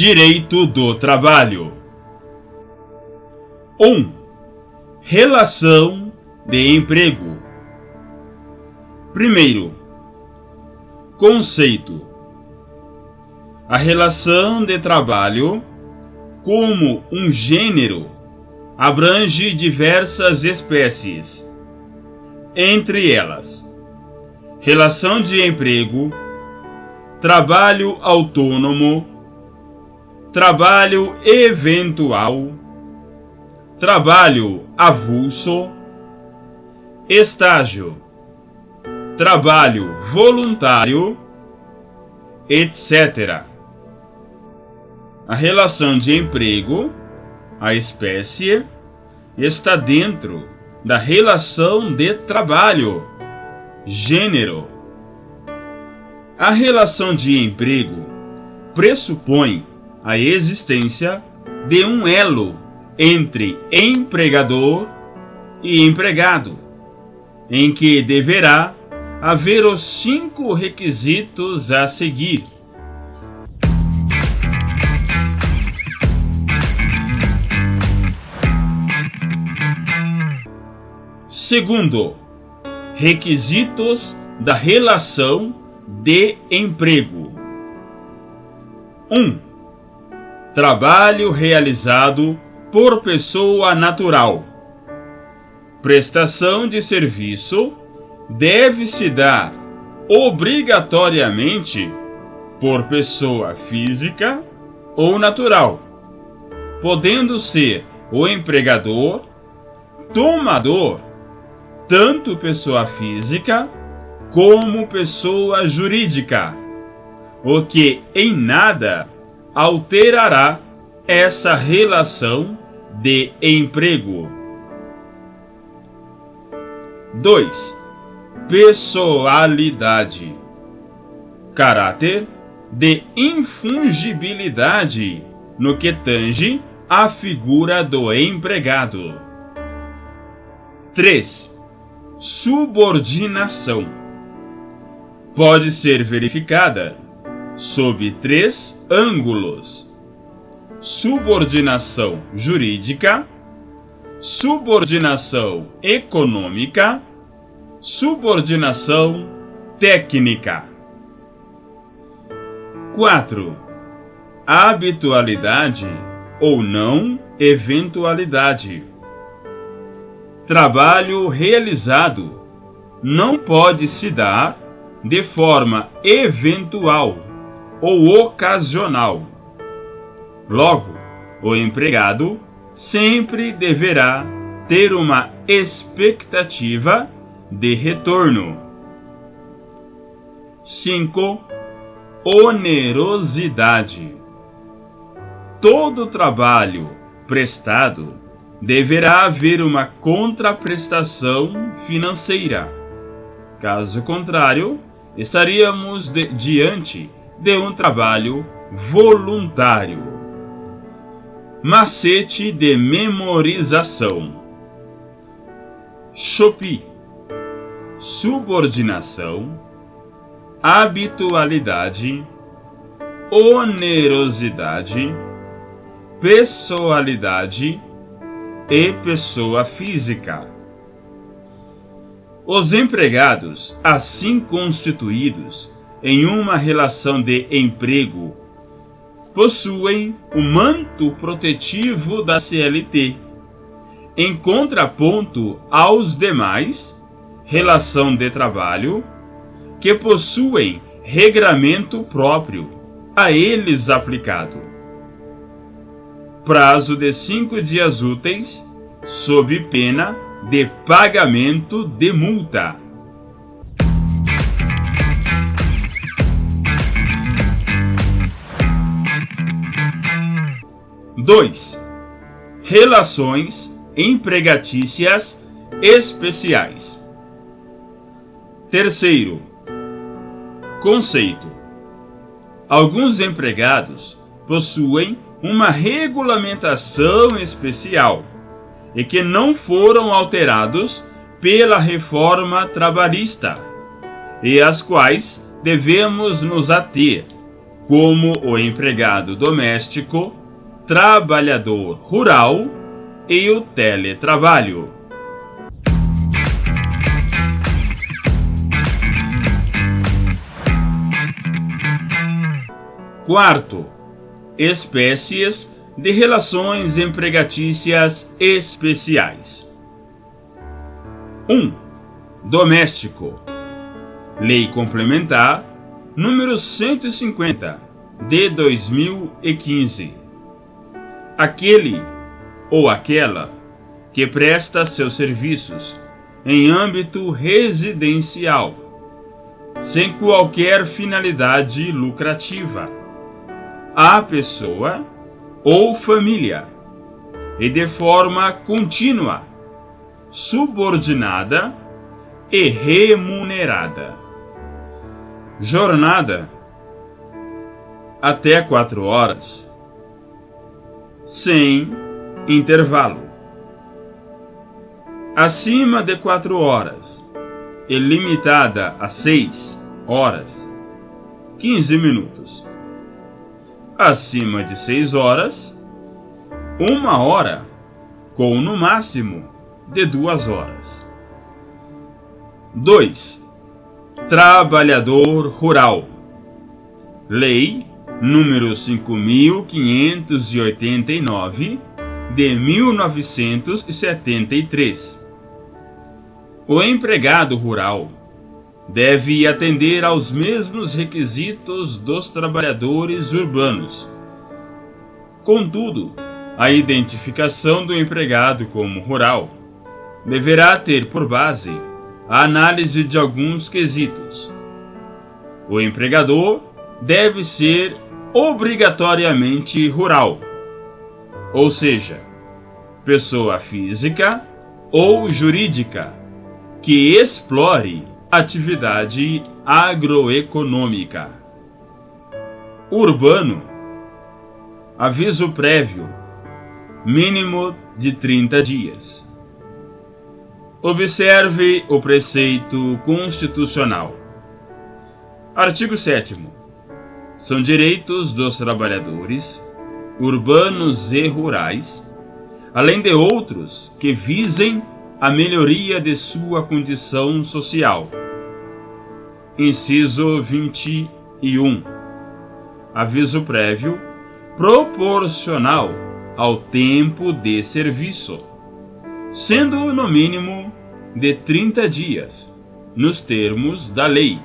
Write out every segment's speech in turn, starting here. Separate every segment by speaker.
Speaker 1: Direito do trabalho. 1. Relação de emprego. Primeiro, conceito. A relação de trabalho, como um gênero, abrange diversas espécies. Entre elas, relação de emprego, trabalho autônomo, trabalho eventual, trabalho avulso, estágio, trabalho voluntário, etc. A relação de emprego, a espécie, está dentro da relação de trabalho, gênero. A relação de emprego pressupõe a existência de um elo entre empregador e empregado, em que deverá haver os 5 requisitos a seguir. Segundo, requisitos da relação de emprego. 1. Trabalho realizado por pessoa natural. Prestação de serviço deve-se dar obrigatoriamente por pessoa física ou natural, podendo ser o empregador, tomador, tanto pessoa física como pessoa jurídica, o que em nada alterará essa relação de emprego. 2. Pessoalidade. Caráter de infungibilidade no que tange à figura do empregado. 3. Subordinação. Pode ser verificada sob 3 ângulos: subordinação jurídica, subordinação econômica, subordinação técnica. 4. Habitualidade ou não eventualidade. Trabalho realizado não pode se dar de forma eventual ou ocasional. Logo, o empregado sempre deverá ter uma expectativa de retorno. 5. Onerosidade. Todo trabalho prestado deverá haver uma contraprestação financeira. Caso contrário, estaríamos diante de um trabalho voluntário. Macete de memorização. Chopi. Subordinação, habitualidade, onerosidade, pessoalidade e pessoa física. Os empregados, assim constituídos em uma relação de emprego, possuem o manto protetivo da CLT, em contraponto aos demais, relação de trabalho, que possuem regramento próprio, a eles aplicado. Prazo de 5 dias úteis, sob pena de pagamento de multa. Dois. Relações empregatícias especiais. Terceiro, conceito. Alguns empregados possuem uma regulamentação especial e que não foram alterados pela reforma trabalhista, e às quais devemos nos ater como o empregado doméstico, trabalhador rural e o teletrabalho. Quarto, espécies de relações empregatícias especiais. 1. Doméstico. Lei Complementar número 150, de 2015. Aquele ou aquela que presta seus serviços em âmbito residencial, sem qualquer finalidade lucrativa, à pessoa ou família, e de forma contínua, subordinada e remunerada. Jornada: até 4 horas, sem intervalo. Acima de 4 horas e limitada a 6 horas, 15 minutos. Acima de 6 horas, 1 hora, com no máximo de 2 horas. 2. Trabalhador rural. Lei número 5.589, de 1973. O empregado rural deve atender aos mesmos requisitos dos trabalhadores urbanos. Contudo, a identificação do empregado como rural deverá ter por base a análise de alguns quesitos. O empregador deve ser obrigatoriamente rural, ou seja, pessoa física ou jurídica que explore atividade agroeconômica. Urbano. Aviso prévio, mínimo de 30 dias. Observe o preceito constitucional. Artigo 7º. São direitos dos trabalhadores, urbanos e rurais, além de outros que visem a melhoria de sua condição social. Inciso 21. Aviso prévio proporcional ao tempo de serviço, sendo no mínimo de 30 dias, nos termos da lei.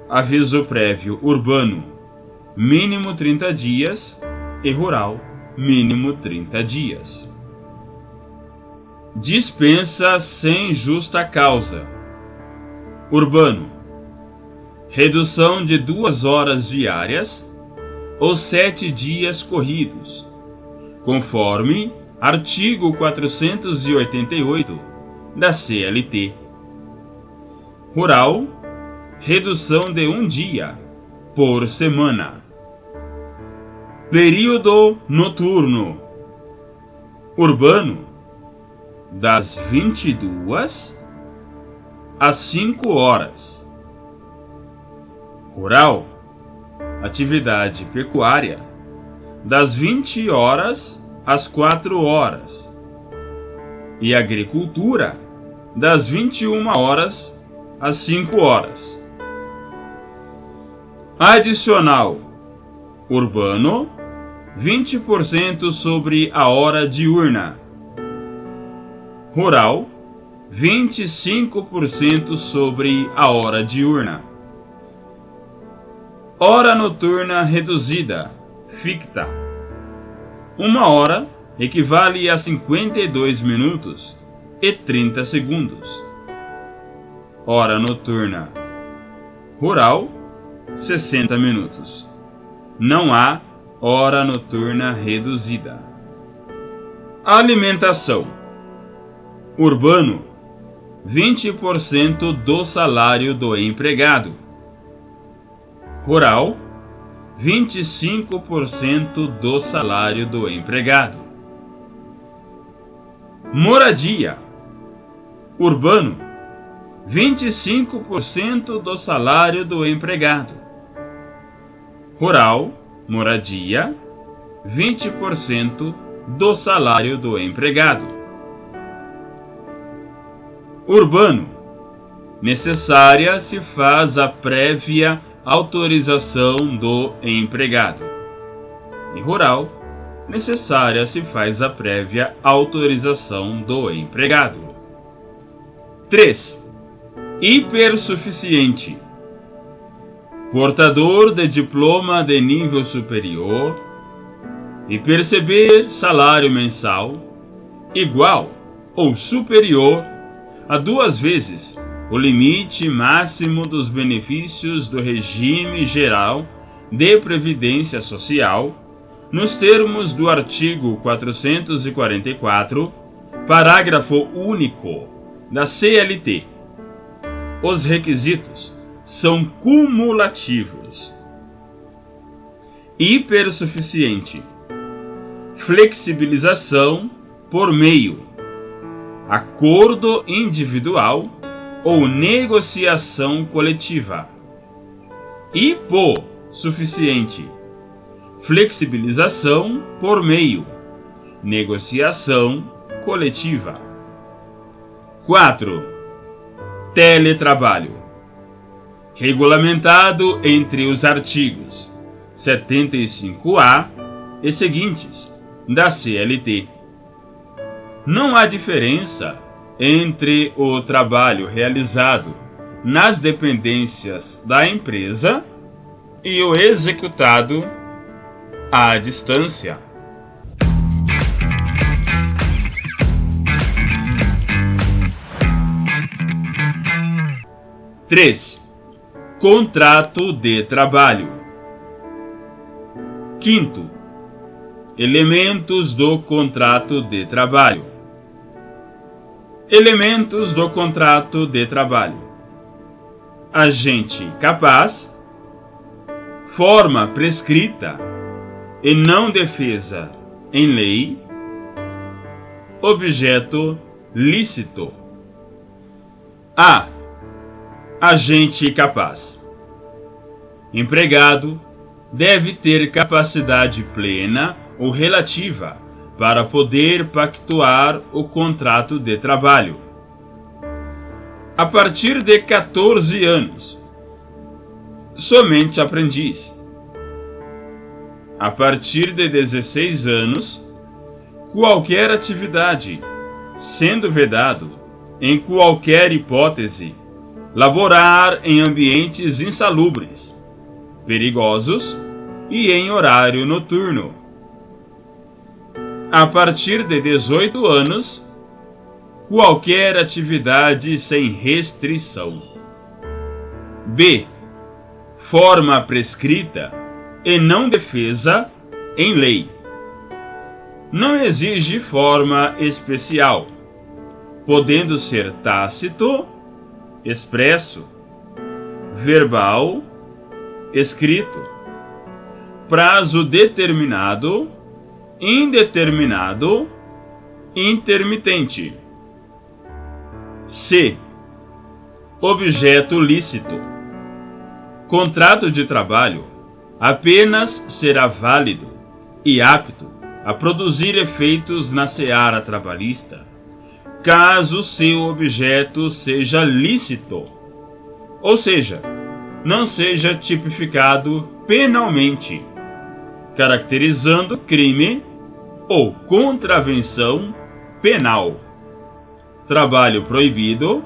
Speaker 1: Aviso prévio urbano, mínimo 30 dias, e rural, mínimo 30 dias. Dispensa sem justa causa. Urbano. Redução de 2 horas diárias ou 7 dias corridos, conforme artigo 488 da CLT. Rural. Redução de 1 dia por semana. Período noturno. Urbano. Das 22 às 5 horas. Rural. Atividade pecuária. Das 20 horas às 4 horas. E agricultura. Das 21 horas às 5 horas. Adicional. Urbano. 20% sobre a hora diurna. Rural, 25% sobre a hora diurna. Hora noturna reduzida, ficta. 1 hora equivale a 52 minutos e 30 segundos. Hora noturna rural, 60 minutos. Não há hora noturna reduzida. Alimentação. Urbano, 20% do salário do empregado. Rural, 25% do salário do empregado. Moradia. Urbano, 25% do salário do empregado. Rural, moradia, 20% do salário do empregado. Urbano, necessária se faz a prévia autorização do empregado. E rural, necessária se faz a prévia autorização do empregado. 3. Hipersuficiente. Portador de diploma de nível superior e perceber salário mensal igual ou superior a 2 vezes o limite máximo dos benefícios do regime geral de previdência social, nos termos do artigo 444, parágrafo único da CLT. Os requisitos são cumulativos. Hipersuficiente. Flexibilização por meio acordo individual ou negociação coletiva. Hipossuficiente. Flexibilização por meio negociação coletiva. 4. Teletrabalho. Regulamentado entre os artigos 75A e seguintes da CLT. Não há diferença entre o trabalho realizado nas dependências da empresa e o executado à distância. Três. Contrato de trabalho. 5º. Elementos do contrato de trabalho. Elementos do contrato de trabalho: agente capaz, forma prescrita e não defesa em lei, objeto lícito. A. Agente capaz. Empregado deve ter capacidade plena ou relativa para poder pactuar o contrato de trabalho. A partir de 14 anos, somente aprendiz. A partir de 16 anos, qualquer atividade, sendo vedado, em qualquer hipótese, laborar em ambientes insalubres, perigosos e em horário noturno. A partir de 18 anos, qualquer atividade sem restrição. B. Forma prescrita e não defesa em lei. Não exige forma especial, podendo ser tácito, expresso, verbal, escrito, prazo determinado, indeterminado, intermitente. C. Objeto lícito. Contrato de trabalho apenas será válido e apto a produzir efeitos na seara trabalhista, caso seu objeto seja lícito, ou seja, não seja tipificado penalmente, caracterizando crime ou contravenção penal, trabalho proibido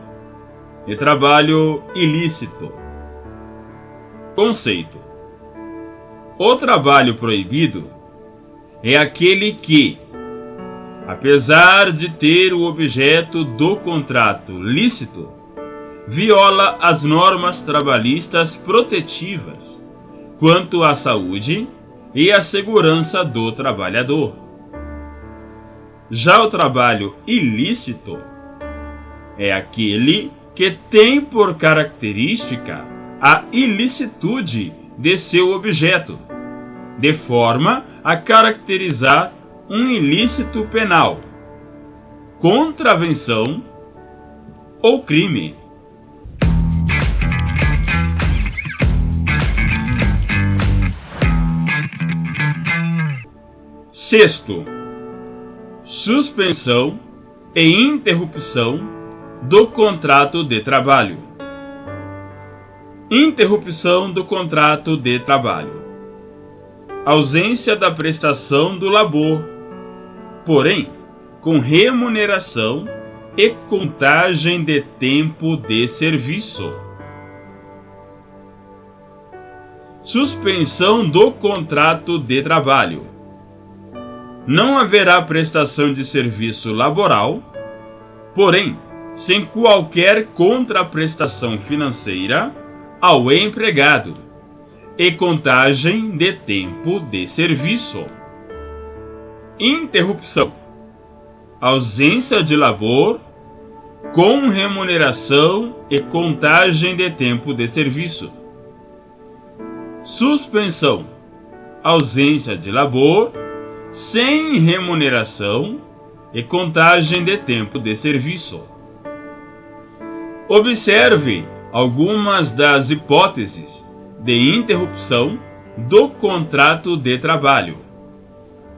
Speaker 1: e trabalho ilícito. Conceito: o trabalho proibido é aquele que, apesar de ter o objeto do contrato lícito, viola as normas trabalhistas protetivas quanto à saúde e à segurança do trabalhador. Já o trabalho ilícito é aquele que tem por característica a ilicitude de seu objeto, de forma a caracterizar um ilícito penal, contravenção ou crime. Sexto, suspensão e interrupção do contrato de trabalho. Interrupção do contrato de trabalho. Ausência da prestação do labor, porém, com remuneração e contagem de tempo de serviço. Suspensão do contrato de trabalho. Não haverá prestação de serviço laboral, porém, sem qualquer contraprestação financeira ao empregado e contagem de tempo de serviço. Interrupção. Ausência de labor com remuneração e contagem de tempo de serviço. Suspensão. Ausência de labor sem remuneração e contagem de tempo de serviço. Observe algumas das hipóteses de interrupção do contrato de trabalho,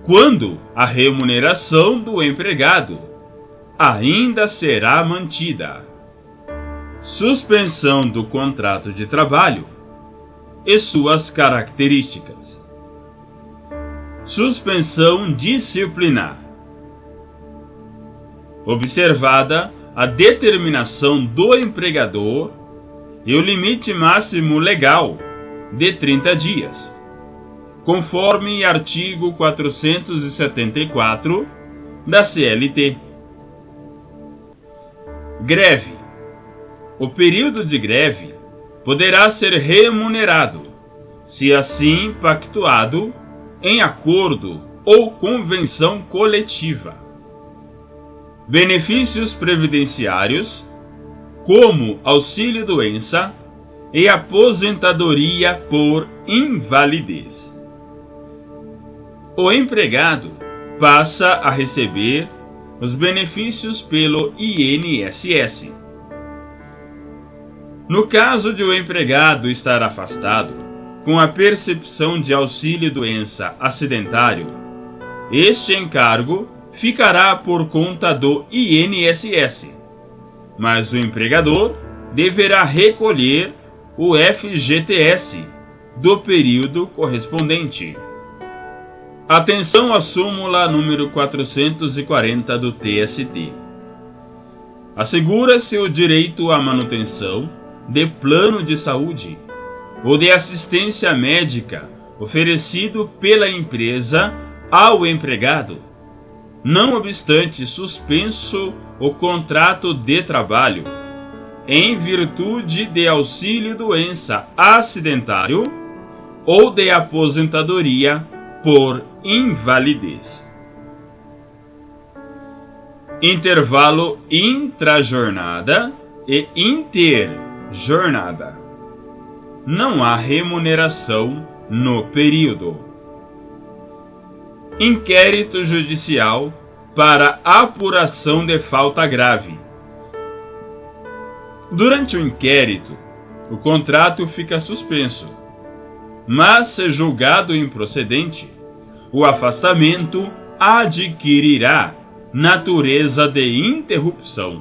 Speaker 1: quando a remuneração do empregado ainda será mantida. Suspensão do contrato de trabalho e suas características. Suspensão disciplinar. Observada a determinação do empregador e o limite máximo legal de 30 dias, conforme artigo 474 da CLT. Greve. O período de greve poderá ser remunerado, se assim pactuado em acordo ou convenção coletiva. Benefícios previdenciários, como auxílio-doença e aposentadoria por invalidez. O empregado passa a receber os benefícios pelo INSS. No caso de o empregado estar afastado com a percepção de auxílio-doença acidentário, este encargo ficará por conta do INSS, mas o empregador deverá recolher o FGTS do período correspondente. Atenção à súmula número 440 do TST. Assegura-se o direito à manutenção de plano de saúde ou de assistência médica oferecido pela empresa ao empregado, não obstante suspenso o contrato de trabalho, em virtude de auxílio-doença acidentário ou de aposentadoria por invalidez. Intervalo intrajornada e interjornada. Não há remuneração no período. Inquérito judicial para apuração de falta grave. Durante o inquérito, o contrato fica suspenso, mas, se julgado improcedente, o afastamento adquirirá natureza de interrupção.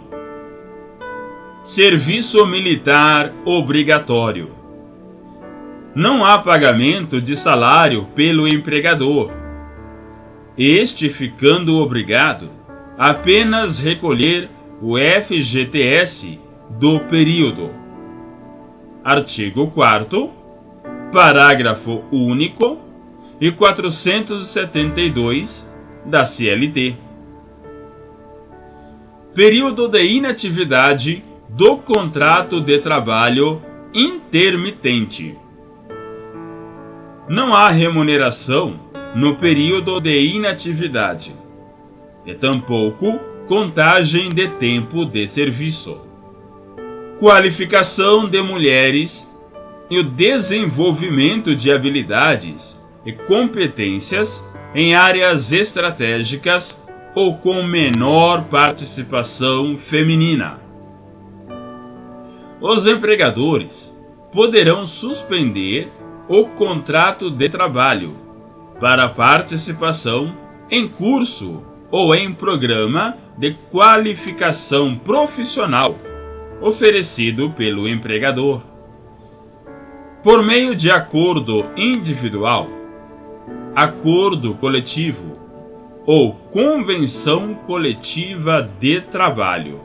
Speaker 1: Serviço militar obrigatório. Não há pagamento de salário pelo empregador, este ficando obrigado a apenas recolher o FGTS do período. Artigo 4º, parágrafo único e 472 da CLT. Período de inatividade do contrato de trabalho intermitente. Não há remuneração no período de inatividade, e tampouco contagem de tempo de serviço. Qualificação de mulheres e o desenvolvimento de habilidades e competências em áreas estratégicas ou com menor participação feminina. Os empregadores poderão suspender o contrato de trabalho para participação em curso ou em programa de qualificação profissional oferecido pelo empregador, por meio de acordo individual, acordo coletivo ou convenção coletiva de trabalho.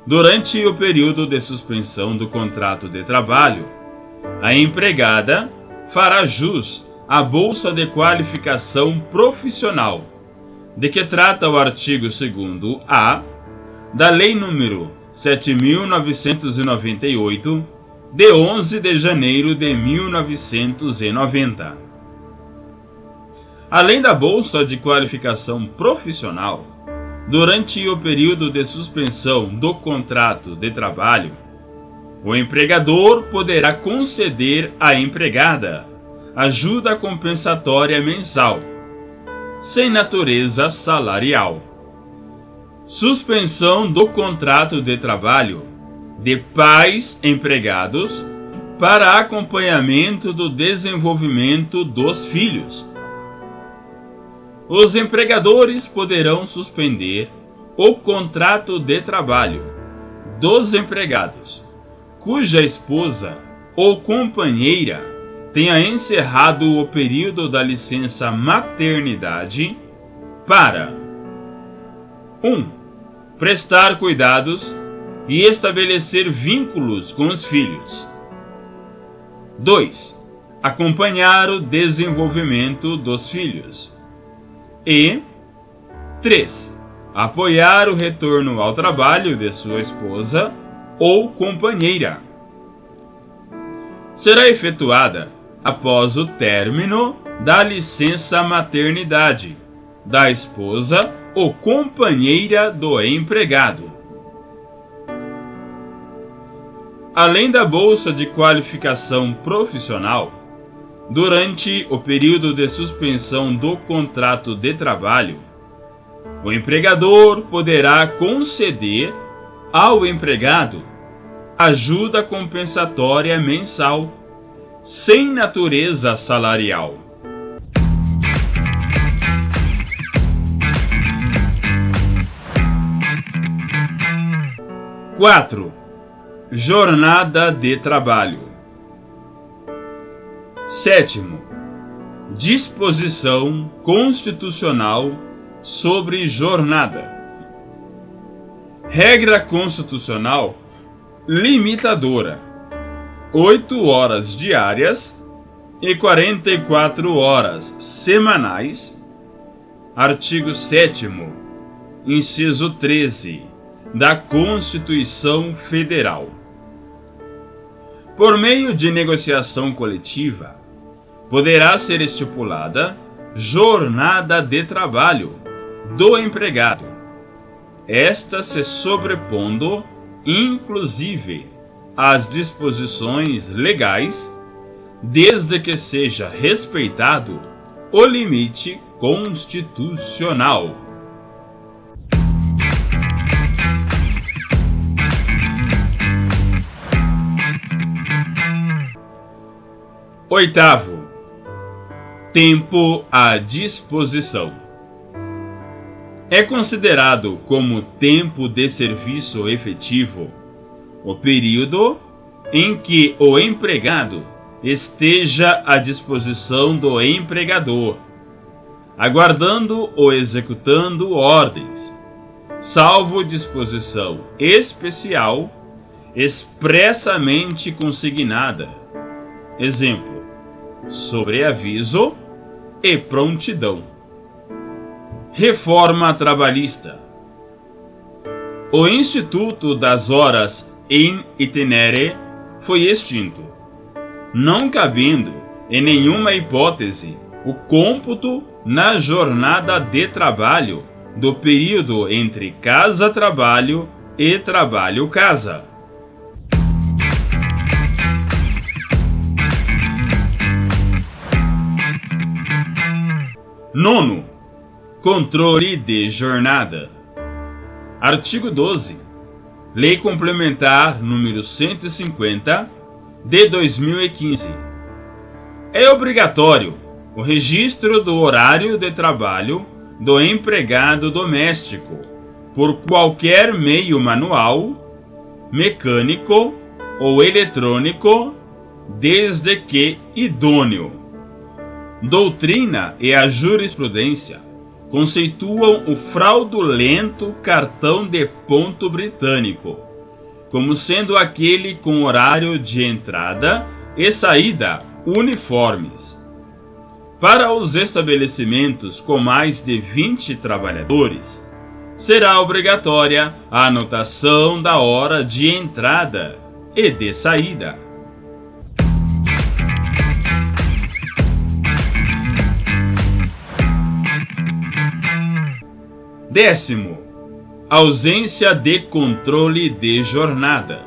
Speaker 1: Durante o período de suspensão do contrato de trabalho, a empregada fará jus à bolsa de qualificação profissional, de que trata o artigo 2º-A da Lei nº 7.998, de 11 de janeiro de 1990. Além da bolsa de qualificação profissional, durante o período de suspensão do contrato de trabalho, o empregador poderá conceder à empregada ajuda compensatória mensal, sem natureza salarial. Suspensão do contrato de trabalho de pais empregados para acompanhamento do desenvolvimento dos filhos. Os empregadores poderão suspender o contrato de trabalho dos empregados cuja esposa ou companheira tenha encerrado o período da licença maternidade para 1. Prestar cuidados e estabelecer vínculos com os filhos. 2. Acompanhar o desenvolvimento dos filhos. E 3. Apoiar o retorno ao trabalho de sua esposa ou companheira. Será efetuada após o término da licença maternidade da esposa ou companheira do empregado. Além da bolsa de qualificação profissional, durante o período de suspensão do contrato de trabalho, o empregador poderá conceder ao empregado ajuda compensatória mensal, sem natureza salarial. (4) Jornada de trabalho. 7. Disposição constitucional sobre jornada. Regra constitucional limitadora: 8 horas diárias e 44 horas semanais. Artigo 7º, inciso 13 da Constituição Federal. Por meio de negociação coletiva, poderá ser estipulada jornada de trabalho do empregado, esta se sobrepondo, inclusive, às disposições legais, desde que seja respeitado o limite constitucional. Oitavo, tempo à disposição. É considerado como tempo de serviço efetivo o período em que o empregado esteja à disposição do empregador, aguardando ou executando ordens, salvo disposição especial expressamente consignada. Exemplo: sobreaviso e prontidão. Reforma trabalhista. O Instituto das Horas in itinere foi extinto, não cabendo, em nenhuma hipótese, o cômputo na jornada de trabalho do período entre casa-trabalho e trabalho-casa. Nono, controle de jornada. Artigo 12. Lei Complementar número 150, de 2015. É obrigatório o registro do horário de trabalho do empregado doméstico por qualquer meio manual, mecânico ou eletrônico, desde que idôneo. Doutrina e a jurisprudência conceituam o fraudulento cartão de ponto britânico como sendo aquele com horário de entrada e saída uniformes. Para os estabelecimentos com mais de 20 trabalhadores, será obrigatória a anotação da hora de entrada e de saída. Décimo, ausência de controle de jornada.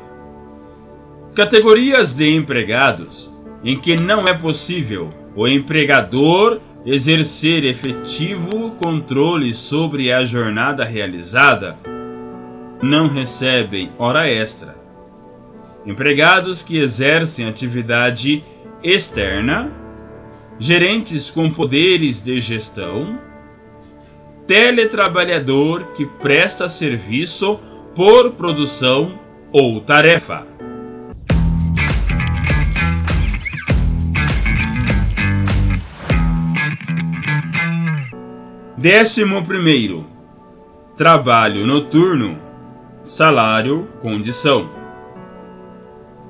Speaker 1: Categorias de empregados em que não é possível o empregador exercer efetivo controle sobre a jornada realizada não recebem hora extra. Empregados que exercem atividade externa, gerentes com poderes de gestão, teletrabalhador que presta serviço por produção ou tarefa. Décimo primeiro, trabalho noturno, salário, condição.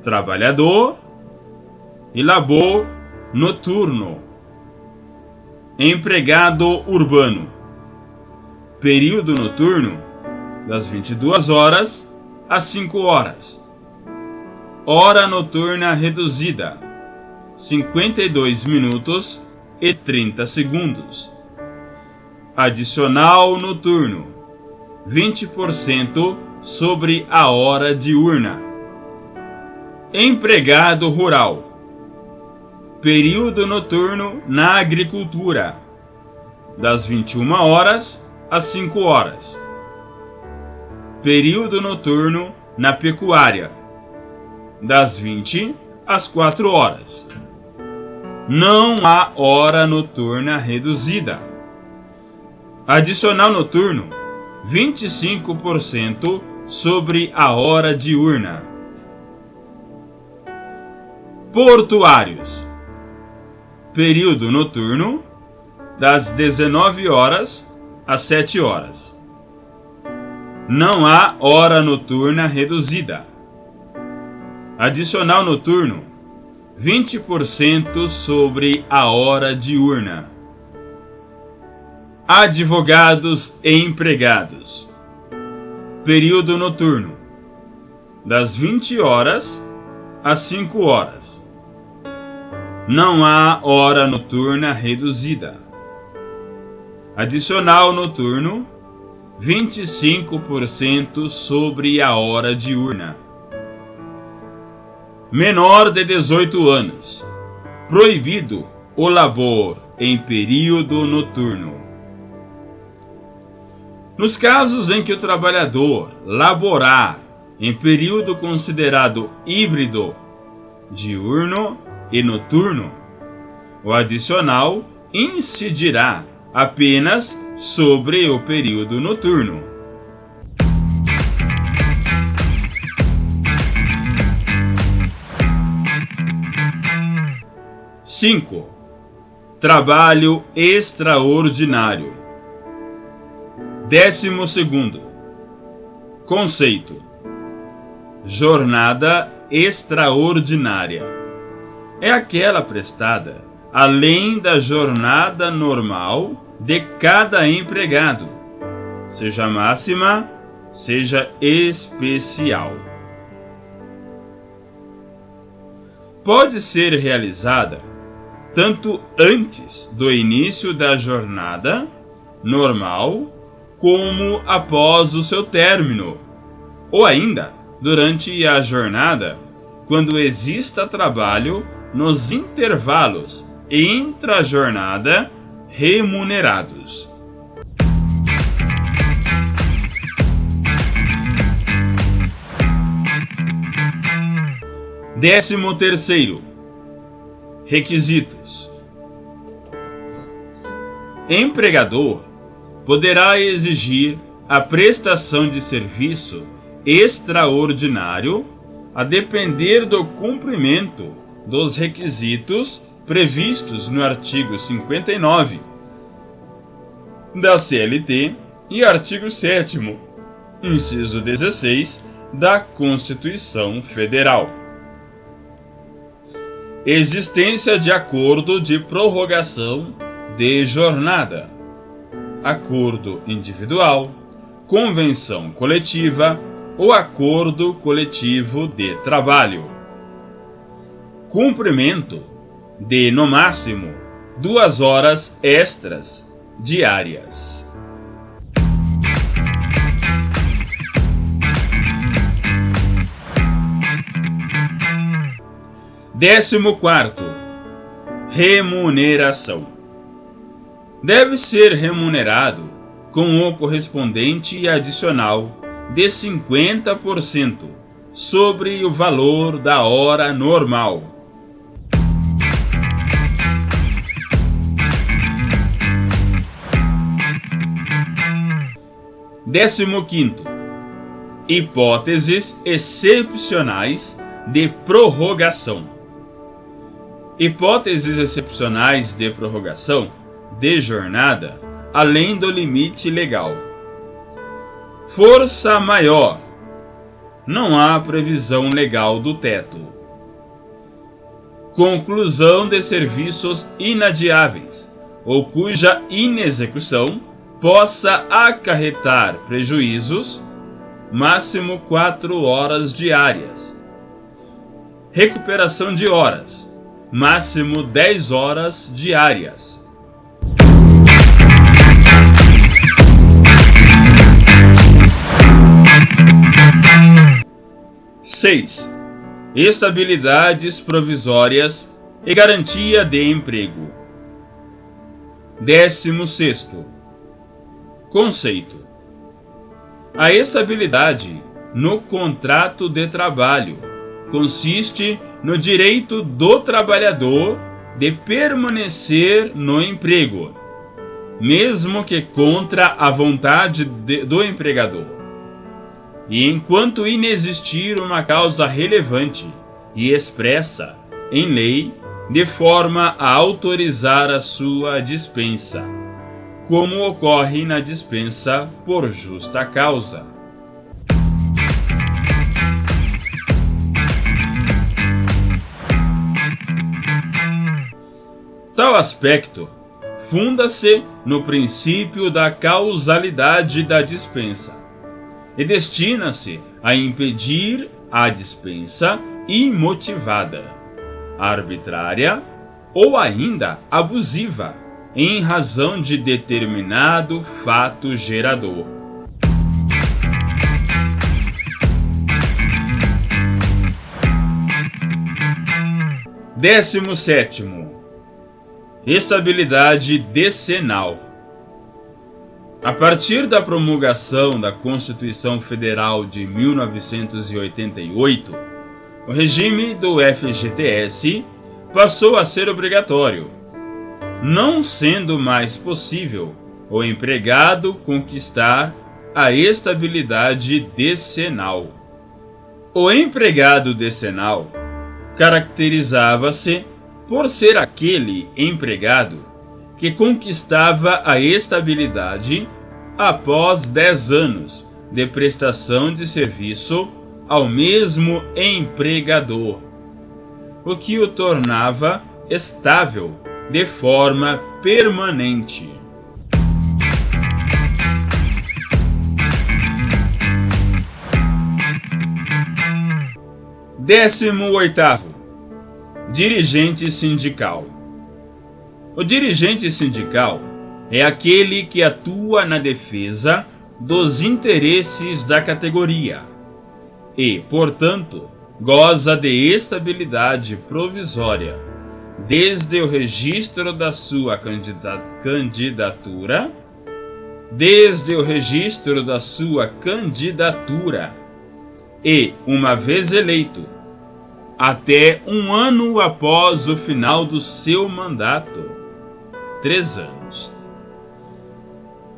Speaker 1: Trabalhador e labor noturno. Empregado urbano. Período noturno, das 22 horas às 5 horas. Hora noturna reduzida, 52 minutos e 30 segundos. Adicional noturno, 20% sobre a hora diurna. Empregado rural. Período noturno na agricultura, das 21 horas às 5 horas. Período noturno na pecuária, das 20 às 4 horas. Não há hora noturna reduzida. Adicional noturno, 25% sobre a hora diurna. Portuários. Período noturno, das 19 horas às 7 horas. Não há hora noturna reduzida. Adicional noturno, 20% sobre a hora diurna. Advogados e empregados. Período noturno, das 20 horas às 5 horas. Não há hora noturna reduzida. Adicional noturno, 25% sobre a hora diurna. Menor de 18 anos. Proibido o labor em período noturno. Nos casos em que o trabalhador laborar em período considerado híbrido, diurno e noturno, o adicional incidirá apenas sobre o período noturno. Cinco, trabalho extraordinário. 12º, conceito: jornada extraordinária. É aquela prestada além da jornada normal de cada empregado, seja máxima, seja especial. Pode ser realizada tanto antes do início da jornada normal, como após o seu término, ou ainda durante a jornada, quando exista trabalho nos intervalos intra-jornada remunerados. Décimo terceiro, Requisitos: empregador poderá exigir a prestação de serviço extraordinário a depender do cumprimento dos requisitos previstos no artigo 59 da CLT e artigo 7º, inciso 16 da Constituição Federal. Existência de acordo de prorrogação de jornada, acordo individual, convenção coletiva ou acordo coletivo de trabalho. Cumprimento de, no máximo, 2 horas extras diárias. Décimo quarto, remuneração. Deve ser remunerado com o correspondente adicional de 50% sobre o valor da hora normal. Décimo quinto, hipóteses excepcionais de prorrogação. Hipóteses excepcionais de prorrogação de jornada além do limite legal. Força maior. Não há previsão legal do teto. Conclusão de serviços inadiáveis ou cuja inexecução possa acarretar prejuízos, máximo 4 horas diárias. Recuperação de horas, máximo 10 horas diárias. Seis, estabilidades provisórias e garantia de emprego. 16º, conceito: a estabilidade no contrato de trabalho consiste no direito do trabalhador de permanecer no emprego, mesmo que contra a vontade do empregador, e enquanto inexistir uma causa relevante e expressa em lei de forma a autorizar a sua dispensa, como ocorre na dispensa por justa causa. Tal aspecto funda-se no princípio da causalidade da dispensa e destina-se a impedir a dispensa imotivada, arbitrária ou ainda abusiva em razão de determinado fato gerador. Décimo sétimo, estabilidade decenal. A partir da promulgação da Constituição Federal de 1988, o regime do FGTS passou a ser obrigatório, não sendo mais possível o empregado conquistar a estabilidade decenal. O empregado decenal caracterizava-se por ser aquele empregado que conquistava a estabilidade após 10 anos de prestação de serviço ao mesmo empregador, o que o tornava estável de forma permanente. Décimo oitavo, dirigente sindical. O dirigente sindical é aquele que atua na defesa dos interesses da categoria e, portanto, goza de estabilidade provisória desde o registro da sua candidatura, e, uma vez eleito, até 1 ano após o final do seu mandato, 3 anos.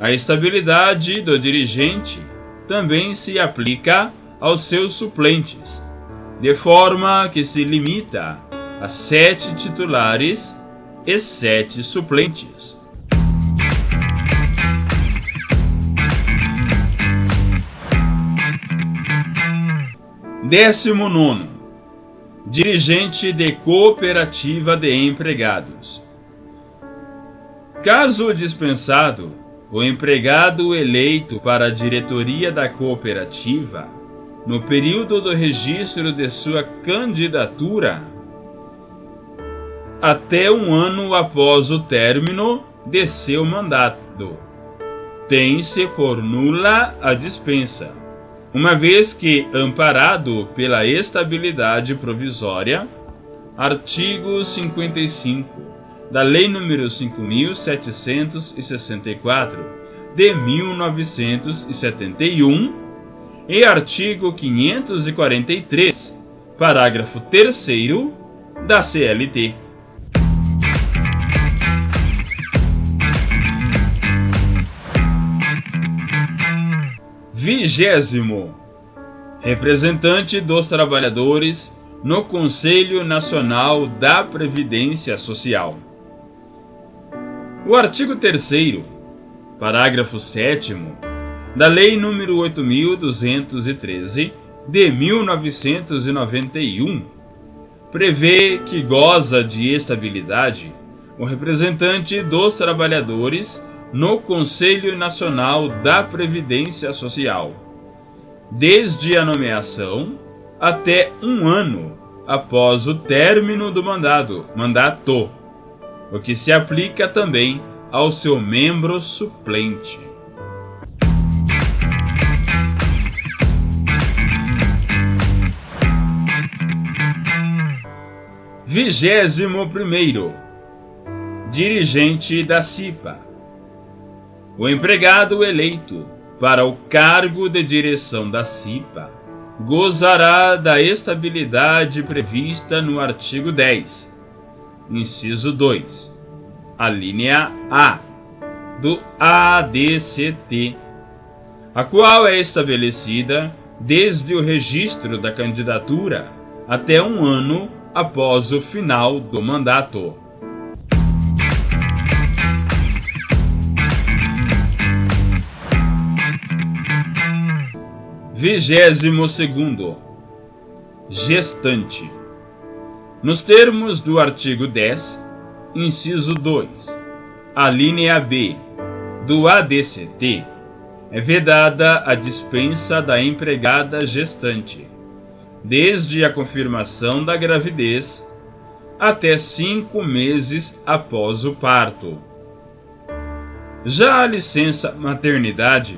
Speaker 1: A estabilidade do dirigente também se aplica aos seus suplentes, de forma que se limita a 7 titulares e 7 suplentes. Décimo nono, dirigente de cooperativa de empregados. Caso dispensado, o empregado eleito para a diretoria da cooperativa, no período do registro de sua candidatura, até 1 ano após o término de seu mandato, tem-se por nula a dispensa, uma vez que, amparado pela estabilidade provisória, artigo 55 da Lei nº 5.764, de 1971, e artigo 543, parágrafo 3º da CLT. Vigésimo, representante dos trabalhadores no Conselho Nacional da Previdência Social. O artigo 3º, parágrafo 7º, da Lei nº 8.213, de 1991, prevê que goza de estabilidade o representante dos trabalhadores no Conselho Nacional da Previdência Social, desde a nomeação até 1 ano após o término do mandato, o que se aplica também ao seu membro suplente. Vigésimo primeiro, dirigente da CIPA. O empregado eleito para o cargo de direção da CIPA gozará da estabilidade prevista no artigo 10, inciso 2, a linha A, do ADCT, a qual é estabelecida desde o registro da candidatura até 1 ano após o final do mandato. Vigésimo segundo, gestante. Nos termos do artigo 10, inciso 2, a linha B do ADCT, é vedada a dispensa da empregada gestante, desde a confirmação da gravidez até 5 meses após o parto. Já a licença maternidade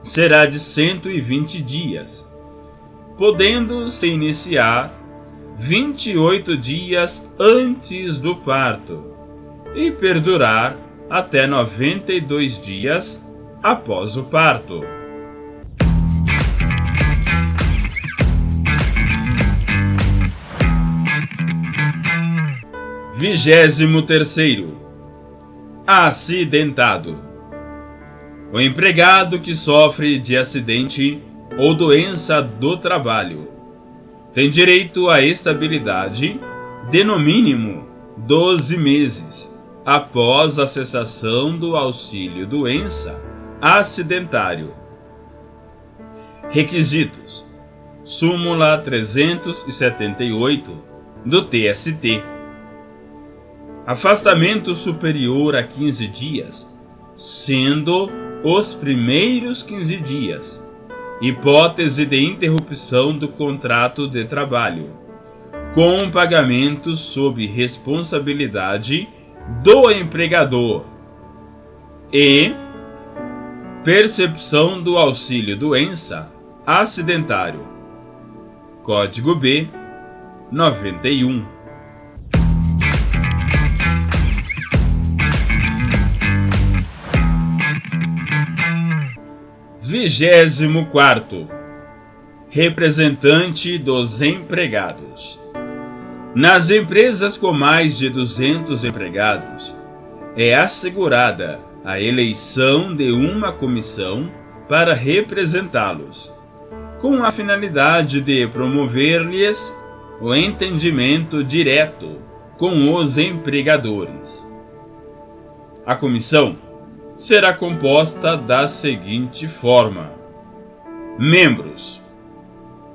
Speaker 1: será de 120 dias, podendo-se iniciar 28 dias antes do parto e perdurar até 92 dias após o parto. Vigésimo terceiro, acidentado. O empregado que sofre de acidente ou doença do trabalho tem direito à estabilidade de no mínimo 12 meses após a cessação do auxílio-doença acidentário. Requisitos: súmula 378 do TST. Afastamento superior a 15 dias, sendo os primeiros 15 dias hipótese de interrupção do contrato de trabalho, com pagamento sob responsabilidade do empregador e percepção do auxílio-doença acidentário. Código B 91. Vigésimo quarto, representante dos empregados. Nas empresas com mais de 200 empregados, é assegurada a eleição de uma comissão para representá-los, com a finalidade de promover-lhes o entendimento direto com os empregadores. A comissão será composta da seguinte forma: membros: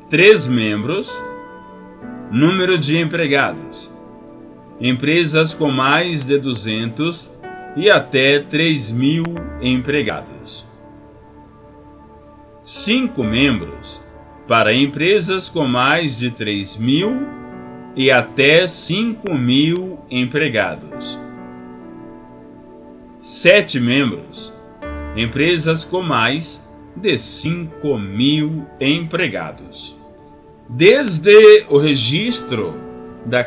Speaker 1: 3 membros. Número de empregados: empresas com mais de 200 e até 3.000 empregados. 5 membros para empresas com mais de 3.000 e até 5.000 empregados. 7 membros, empresas com mais de 5.000 empregados. Desde o registro da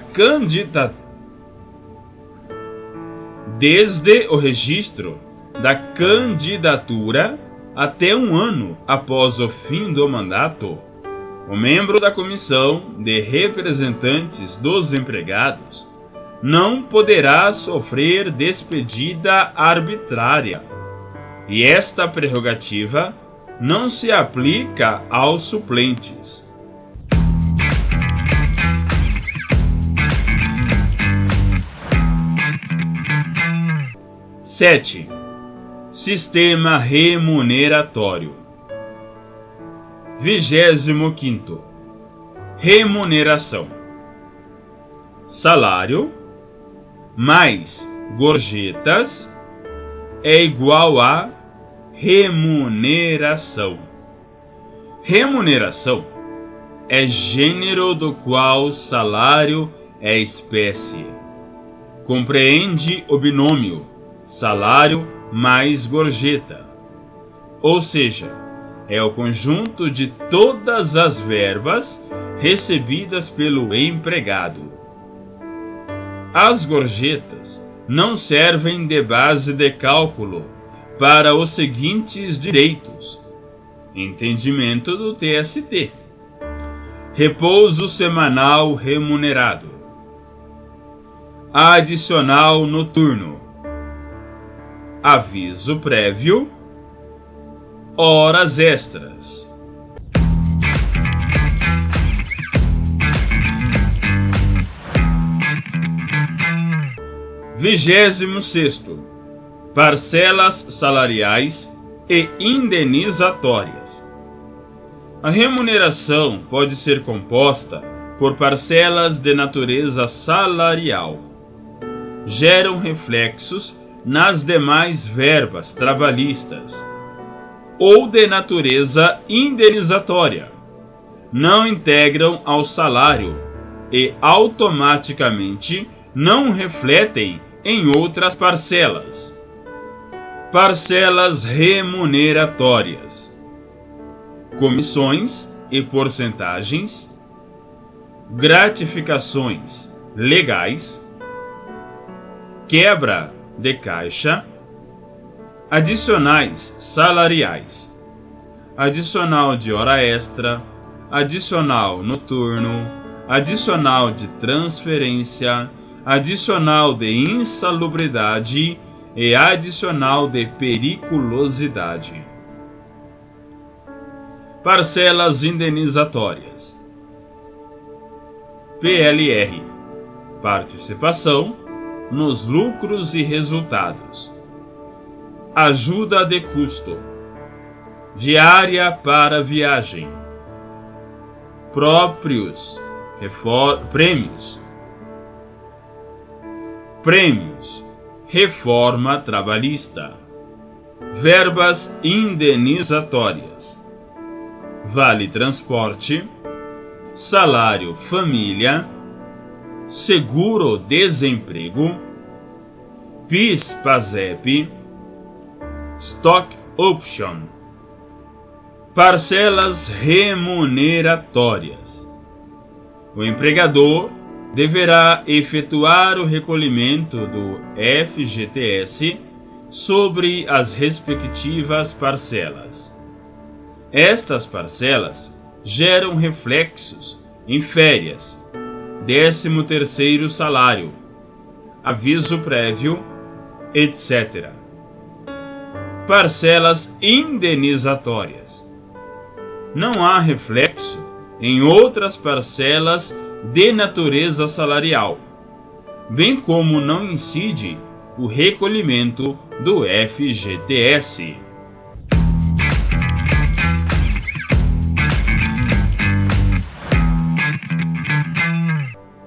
Speaker 1: candidatura até um ano após o fim do mandato, o membro da comissão de representantes dos empregados não poderá sofrer despedida arbitrária, e esta prerrogativa não se aplica aos suplentes. Sete. Sistema remuneratório. 25º. Remuneração: salário mais gorjetas é igual a remuneração. Remuneração é gênero do qual salário é espécie. Compreende o binômio salário mais gorjeta, ou seja, é o conjunto de todas as verbas recebidas pelo empregado. As gorjetas não servem de base de cálculo para os seguintes direitos: entendimento do TST, repouso semanal remunerado, adicional noturno, aviso prévio, horas extras. Vigésimo sexto. Parcelas salariais e indenizatórias. A remuneração pode ser composta por parcelas de natureza salarial. Geram reflexos nas demais verbas trabalhistas, ou de natureza indenizatória, não integram ao salário e automaticamente não refletem em outras parcelas. Parcelas remuneratórias: comissões e porcentagens, gratificações legais, quebra de caixa, adicionais salariais, adicional de hora extra, adicional noturno, adicional de transferência, adicional de insalubridade e adicional de periculosidade. Parcelas indenizatórias: PLR, participação nos lucros e resultados, ajuda de custo, diária para viagem, prêmios, reforma trabalhista, verbas indenizatórias, vale transporte, salário família, seguro-desemprego, PIS/PASEP, stock option. Parcelas remuneratórias: o empregador deverá efetuar o recolhimento do FGTS sobre as respectivas parcelas. Estas parcelas geram reflexos em férias, 13º salário, aviso prévio, etc. Parcelas indenizatórias. Não há reflexo em outras parcelas de natureza salarial, bem como não incide o recolhimento do FGTS.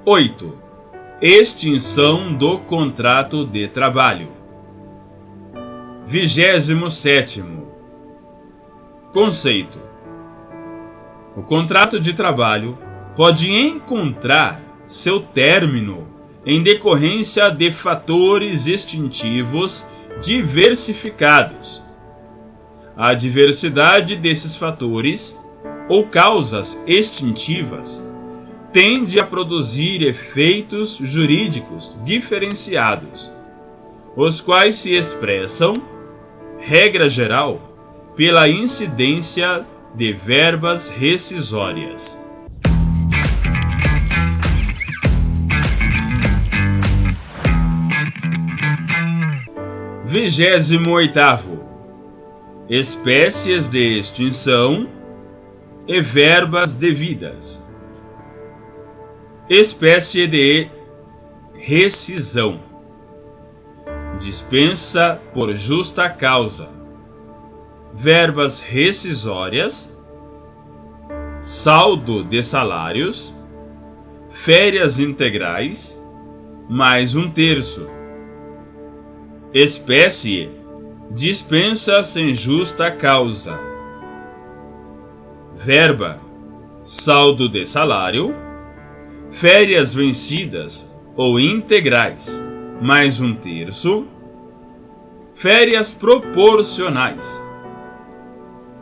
Speaker 1: 8. Extinção do contrato de trabalho. 27º. Conceito. O contrato de trabalho pode encontrar seu término em decorrência de fatores extintivos diversificados. A diversidade desses fatores ou causas extintivas tende a produzir efeitos jurídicos diferenciados, os quais se expressam, regra geral, pela incidência de verbas rescisórias. 28º. Espécies de extinção e verbas devidas. Espécie de rescisão. Dispensa por justa causa. Verbas rescisórias. Saldo de salários. Férias integrais. Mais 1/3. Espécie. Dispensa sem justa causa. Verba. Saldo de salário. Férias vencidas ou integrais, mais 1/3. Férias proporcionais.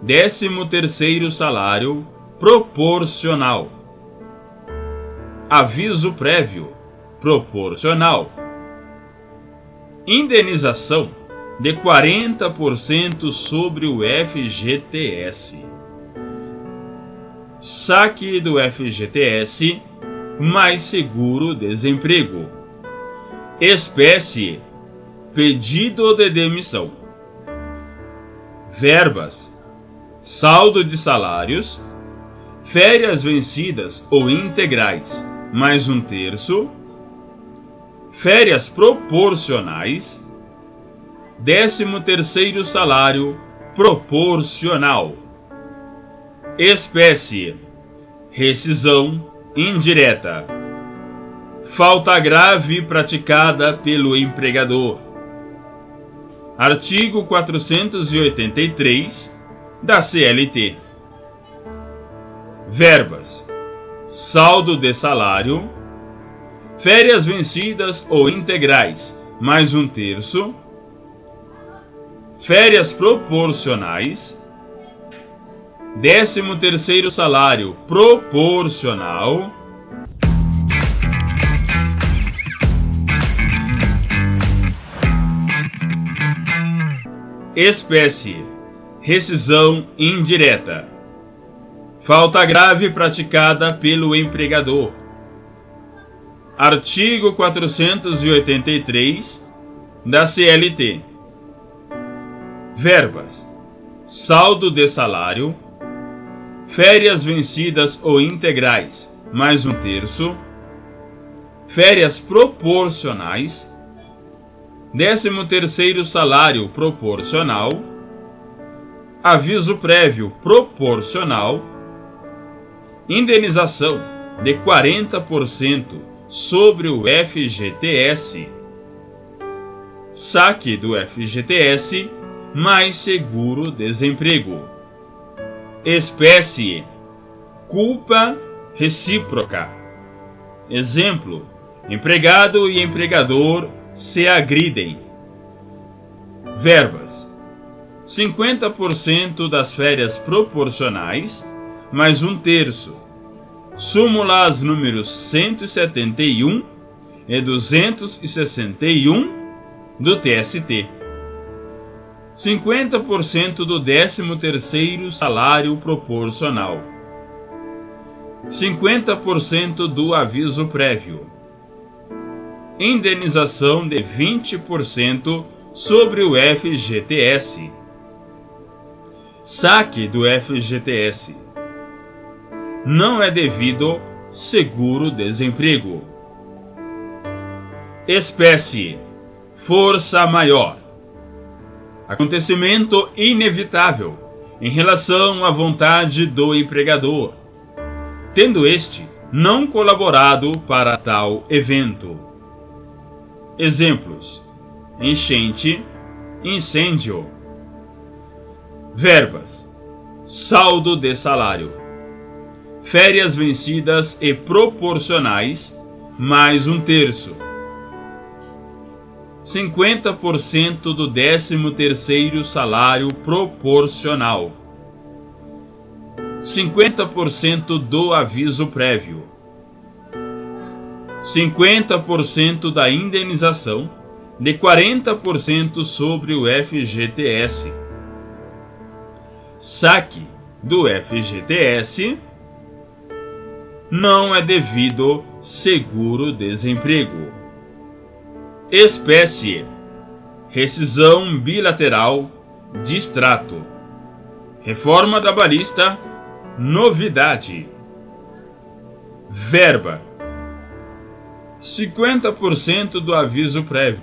Speaker 1: 13º salário proporcional. Aviso prévio proporcional. Indenização de 40% sobre o FGTS. Saque do FGTS mais seguro-desemprego. Espécie: pedido de demissão. Verbas: saldo de salários, férias vencidas ou integrais, mais 1/3, férias proporcionais, 13º salário proporcional. Espécie: rescisão indireta. Falta grave praticada pelo empregador. Artigo 483 da CLT. Verbas: saldo de salário, férias vencidas ou integrais, mais 1/3, férias proporcionais, 13º salário proporcional, espécie: rescisão indireta. Falta grave praticada pelo empregador. Artigo 483 da CLT. Verbas: saldo de salário, férias vencidas ou integrais, mais 1/3, férias proporcionais, 13º salário proporcional, aviso prévio proporcional, indenização de 40% sobre o FGTS, saque do FGTS mais seguro-desemprego. Espécie: culpa recíproca. Exemplo: empregado e empregador se agridem. Verbas: 50% das férias proporcionais, mais 1/3. Súmulas números 171 e 261 do TST. 50% do 13º salário proporcional. 50% do aviso prévio. Indenização de 20% sobre o FGTS. Saque do FGTS. Não é devido seguro-desemprego. Espécie: força maior. Acontecimento inevitável em relação à vontade do empregador, tendo este não colaborado para tal evento. Exemplos: enchente, incêndio. Verbas: saldo de salário, férias vencidas e proporcionais, mais 1/3. 50% do 13º salário proporcional. 50% do aviso prévio. 50% da indenização de 40% sobre o FGTS. Saque do FGTS não é devido seguro-desemprego. Espécie: rescisão bilateral, distrato. Reforma trabalhista, novidade. Verba: 50% do aviso prévio.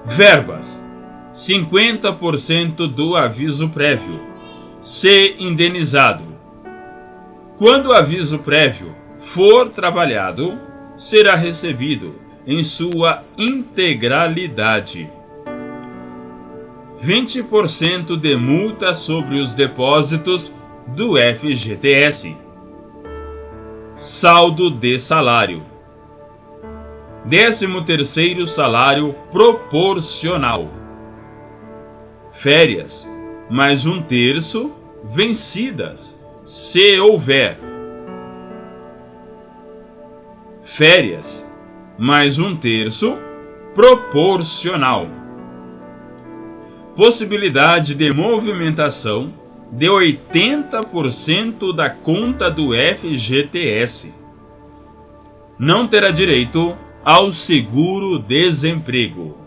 Speaker 1: Verbas: 50% do aviso prévio. Se indenizado. Quando o aviso prévio for trabalhado, será recebido em sua integralidade. 20% de multa sobre os depósitos do FGTS. Saldo de salário. 13º salário proporcional. Férias, mais 1/3 vencidas, se houver. Férias, mais 1/3 proporcional. Possibilidade de movimentação de 80% da conta do FGTS. Não terá direito ao seguro-desemprego.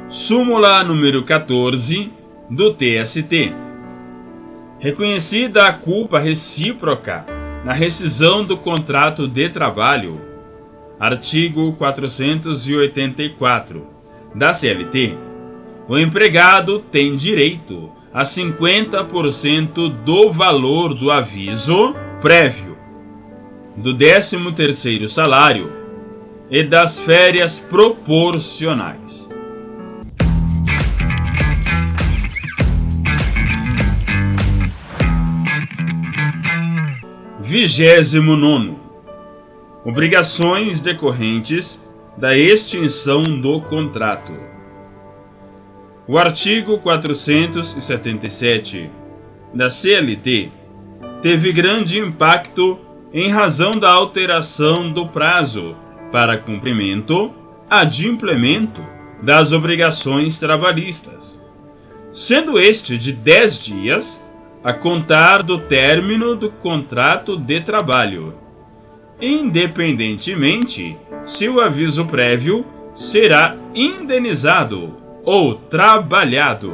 Speaker 1: Súmula número 14 do TST. Reconhecida a culpa recíproca na rescisão do contrato de trabalho, artigo 484 da CLT, o empregado tem direito a 50% do valor do aviso prévio, do 13º salário e das férias proporcionais. Vigésimo nono. Obrigações decorrentes da extinção do contrato. O artigo 477 da CLT teve grande impacto em razão da alteração do prazo para cumprimento adimplemento das obrigações trabalhistas, sendo este de 10 dias a contar do término do contrato de trabalho, independentemente se o aviso prévio será indenizado ou trabalhado.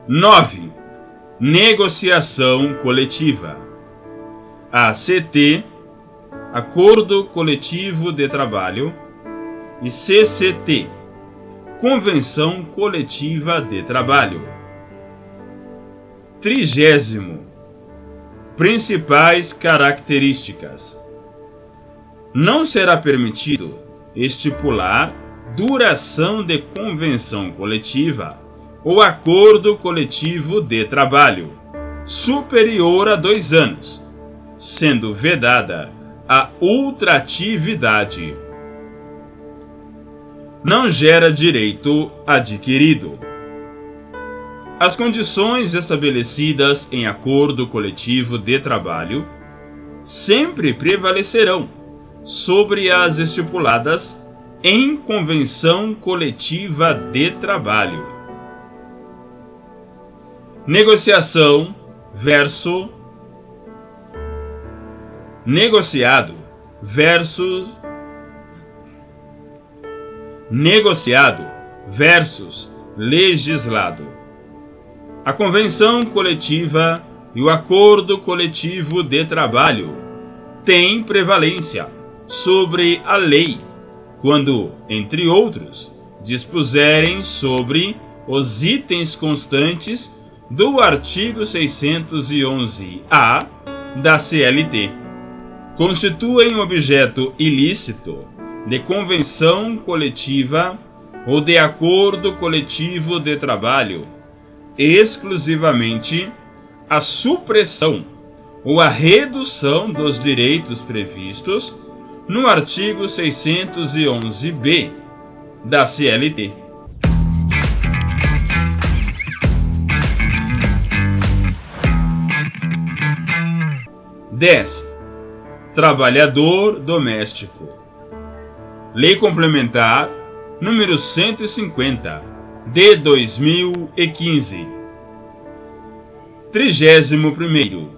Speaker 1: Nove. Negociação coletiva. ACT, Acordo Coletivo de Trabalho, e CCT, Convenção Coletiva de Trabalho. 30º. Principais características. Não será permitido estipular duração de convenção coletiva ou acordo coletivo de trabalho superior a 2 anos, sendo vedada a ultratividade. Não gera direito adquirido. As condições estabelecidas em acordo coletivo de trabalho sempre prevalecerão sobre as estipuladas em convenção coletiva de trabalho. Negociação versus negociado versus legislado. A convenção coletiva e o acordo coletivo de trabalho têm prevalência sobre a lei quando, entre outros, dispuserem sobre os itens constantes do artigo 611-A da CLT. Constituem objeto ilícito de convenção coletiva ou de acordo coletivo de trabalho exclusivamente a supressão ou a redução dos direitos previstos no artigo 611-B da CLT. Trabalhador doméstico. Lei Complementar número 150 de 2015. 31º.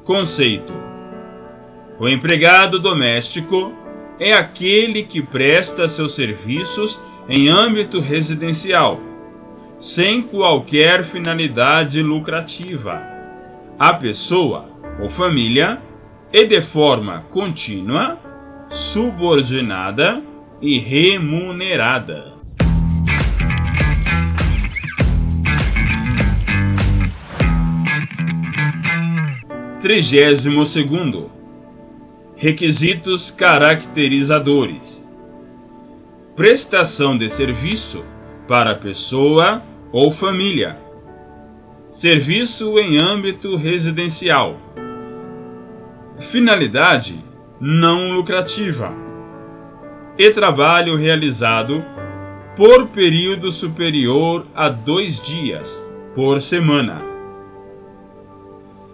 Speaker 1: Conceito: o empregado doméstico é aquele que presta seus serviços em âmbito residencial, sem qualquer finalidade lucrativa, à pessoa ou família e de forma contínua, subordinada e remunerada. 32º. Requisitos caracterizadores: prestação de serviço para pessoa ou família, serviço em âmbito residencial, finalidade não lucrativa e trabalho realizado por período superior a 2 dias por semana.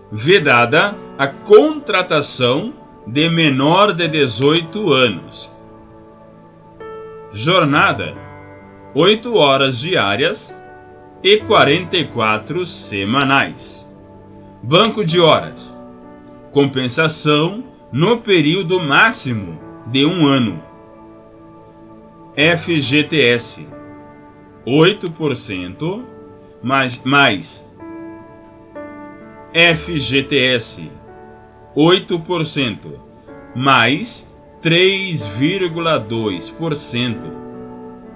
Speaker 1: Vedada a contratação de menor de 18 anos. Jornada: 8 horas diárias e 44 semanais. Banco de horas: compensação no período máximo de 1 ano. FGTS: 8% mais FGTS: 8% mais 3,2%.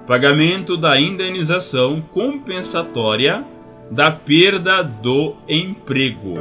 Speaker 1: Pagamento da indenização compensatória da perda do emprego.